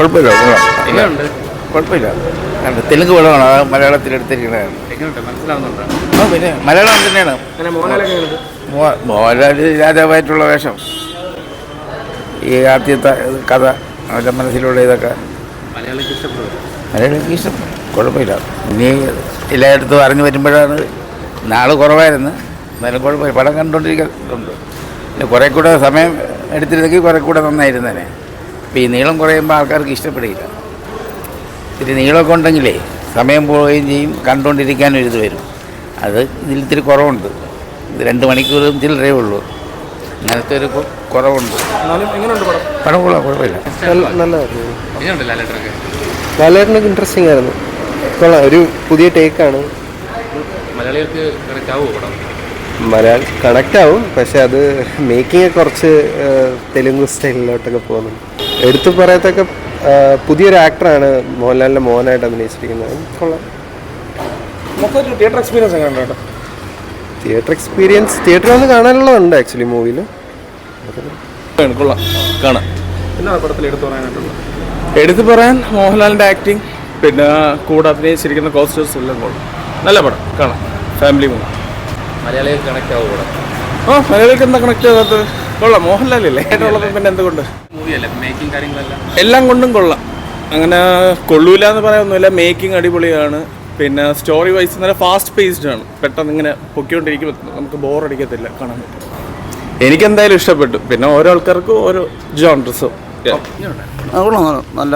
കുഴപ്പമില്ല, കുഴപ്പമില്ല. തെലുങ്ക് പടമാണ്, അത് മലയാളത്തിൽ എടുത്തിരിക്കുന്നതാണ്. പിന്നെ മലയാളം തന്നെയാണ്. മോഹൻലാൽ രാജാവായിട്ടുള്ള വേഷം, ഈ ആദ്യത്തെ കഥ അവൻ്റെ മനസ്സിലുള്ള ഇതൊക്കെ മലയാളിക്ക് ഇഷ്ടം. കുഴപ്പമില്ല. ഇനി എല്ലായിടത്തും അറിഞ്ഞു വരുമ്പോഴാണ്. നാള് കുറവായിരുന്നു, എന്നാലും കുഴപ്പമില്ല. പടം കണ്ടുകൊണ്ടിരിക്കുന്നുണ്ട്. പിന്നെ കുറേ കൂടെ സമയം എടുത്തിരുന്നെങ്കിൽ കുറേ കൂടെ നന്നായിരുന്നേനെ. ഇപ്പോൾ ഈ നീളം കുറയുമ്പോൾ ആൾക്കാർക്ക് ഇഷ്ടപ്പെടില്ല. ഇത്തിരി നീളമൊക്കെ ഉണ്ടെങ്കിലേ സമയം പോവുകയും ചെയ്യും, കണ്ടുകൊണ്ടിരിക്കാനൊരിത് വരും. അത് ഇതിലിത്തിരി കുറവുണ്ട്. ഇത് 2 മണിക്കൂറും ചില്ലറേ ഉള്ളൂ. അങ്ങനത്തെ ഒരു കുറവുണ്ട്. പടം കൊള്ളാം, കുഴപ്പമില്ല. ലാലേട്ടനൊക്കെ ഇൻട്രസ്റ്റിംഗ് ആയിരുന്നു. കൊള്ളാം, ഒരു പുതിയ ടേക്കാണ്. മലയാളികൾക്ക് കണക്റ്റ് ആവുമോ പടം? കണക്റ്റ് ആവും, പക്ഷെ അത് മേക്കിങ് കുറച്ച് തെലുങ്ക് സ്റ്റൈലിലോട്ടൊക്കെ പോകുന്നു. എടുത്തു പറയത്തൊക്കെ പുതിയൊരു ആക്ടറാണ് മോഹൻലാലിൻ്റെ മോഹനായിട്ട് അഭിനയിച്ചിരിക്കുന്നത്. കൊള്ളാം. തിയേറ്റർ എക്സ്പീരിയൻസ് തിയേറ്ററിൽ വന്ന് കാണാനുള്ളതുണ്ട് ആക്ച്വലി മൂവിയിൽ. കൊള്ളാം, കാണാം. എടുത്തു പറയാൻ മോഹൻലാലിൻ്റെ ആക്ടിങ്, പിന്നെ കൂടെ അഭിനയിച്ചിരിക്കുന്ന കോസ്റ്റേഴ്സ് എല്ലാം കൊള്ളാം. നല്ല പടം, കാണാം. Family movie. മലയാളികൾക്ക് കണക്റ്റ് ആവുമോ പടം? മലയാളികൾക്ക് എന്താ കണക്ട് ആകാത്തത്? കൊള്ളാം, മോഹൻലാലല്ലേ ആയിട്ടുള്ളത്, പിന്നെ എന്തുകൊണ്ട്? മൂവിയല്ലേ, മേക്കിംഗ് കാര്യങ്ങളെല്ലാം എല്ലാം കൊണ്ടും കൊള്ളാം. അങ്ങനെ കൊള്ളൂല എന്ന് പറയാനൊന്നുമില്ല. മേക്കിംഗ് അടിപൊളിയാണ്. പിന്നെ സ്റ്റോറി വൈസ് നല്ല ഫാസ്റ്റ് പേസ്ഡ് ആണ്. പെട്ടെന്ന് ഇങ്ങനെ പൊക്കിക്കൊണ്ടിരിക്കുമ്പോൾ നമുക്ക് ബോറടിക്കത്തില്ല, കാണാൻ പറ്റും. എനിക്കെന്തായാലും ഇഷ്ടപ്പെട്ടു. പിന്നെ ഓരോ ആൾക്കാർക്കും ഓരോ ജോൺറസും. കൊള്ളാം, നല്ല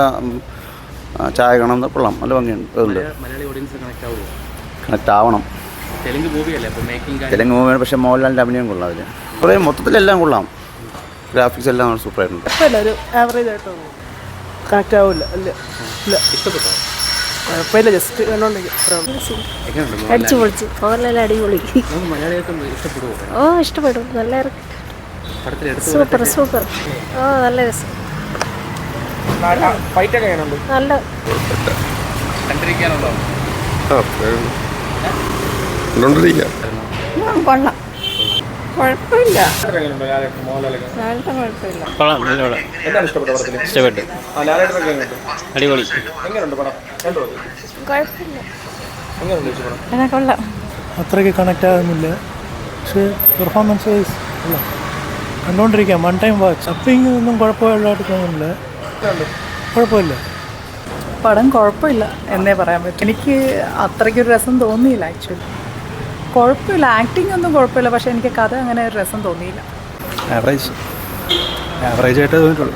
ചായ കാണാൻ കൊള്ളാം, നല്ല ഭംഗിയുണ്ട്. മലയാളി ഓഡിയൻസ് കണക്റ്റ് ആവുമോ? കണക്ട് ആവണം. തെലുങ്ക് മൂവിയല്ലേ, അപ്പോൾ മേക്കിംഗ് തെലുങ്ക് മൂവിയാണ്, പക്ഷേ മോഹൻലാലിൻ്റെ അഭിനയം കൊള്ളാം. അതിൽ കുറേ മൊത്തത്തിലെല്ലാം കൊള്ളാം. ഗ്രാഫിക്സ് എല്ലാം സൂപ്പറായിട്ടുണ്ട്. ഒരു ആവറേജ് ആയിട്ട് കണക്റ്റ് ആവില്ല. ഇല്ല, ഇഷ്ടപ്പെട്ടോ? കുഴപ്പമില്ല, ജസ്റ്റ് അടിച്ചു പൊളിച്ചു. മോഹൻലാൽ അടിപൊളി. മലയാളികൾക്ക് ഇഷ്ടപ്പെടുമോ? ഓ, ഇഷ്ടപ്പെടും. നല്ല സൂപ്പർ സൂപ്പർ. ഓ, നല്ല രസം. നല്ല കണ്ടിരിക്കാനുണ്ടോ? കൊള്ളാം, കുഴപ്പമില്ല. ഇഷ്ടപ്പെട്ടു. അടിപൊളി. കുഴപ്പമില്ല, കൊള്ളാം. അത്രയ്ക്ക് കണക്റ്റ് ആകുന്നില്ല, പക്ഷേ പെർഫോമൻസ് വൈസ് അല്ല കണ്ടുകൊണ്ടിരിക്കാം. 1 ടൈം വാച്ച്. അപ്പിങ് ഒന്നും കുഴപ്പമില്ലായിട്ട് തോന്നുന്നില്ല. കുഴപ്പമില്ല. പടം കുഴപ്പമില്ല എന്നേ പറയാൻ പറ്റും. എനിക്ക് അത്രയ്ക്കൊരു രസം തോന്നിയില്ല ആക്ച്വലി. കുഴപ്പമില്ല, ആക്ടിങ് ഒന്നും കുഴപ്പമില്ല, പക്ഷേ എനിക്ക് കഥ അങ്ങനെ ഒരു രസം തോന്നിയില്ല. ആവറേജ് ആയിട്ട് തോന്നിയിട്ടുള്ളൂ.